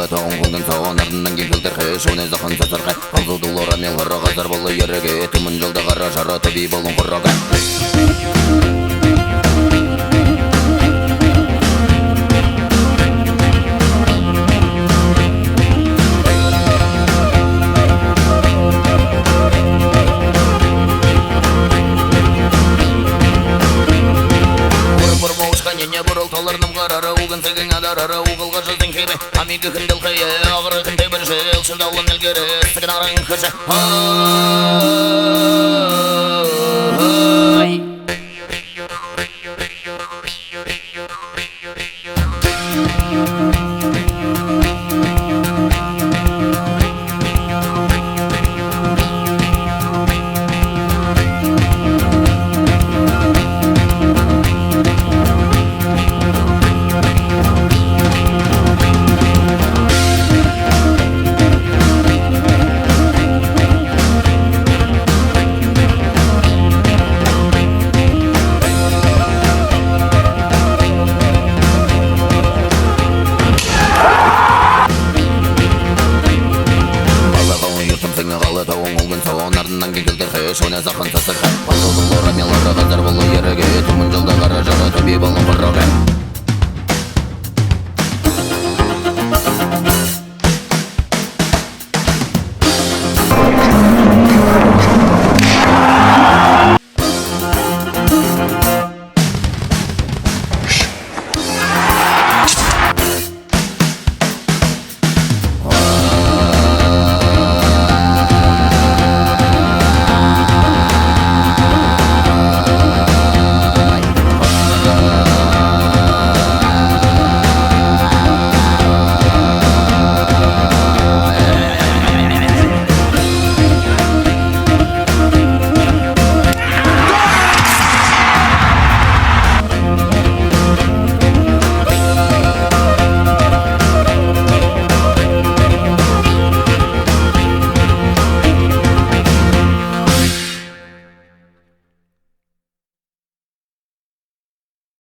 тоғын қылдың соғын ардынан келгілдір қыш өне зақын сасырқай қалзудылар амелғара қазар болы ереге түмін жылда қара жара төбей болын құррага Таларным қарары уғын сәгін адарары уғылға жылдың кебе Амигі күнділ қиы ағыры күнде бір жыл Шылдаулын әлгері сігін арың күші ардынан келгілдір қыш өне зақын сасырқай қалзудылар амелғара қазар болы ереге түмін жылда қара жара төбей болын құррага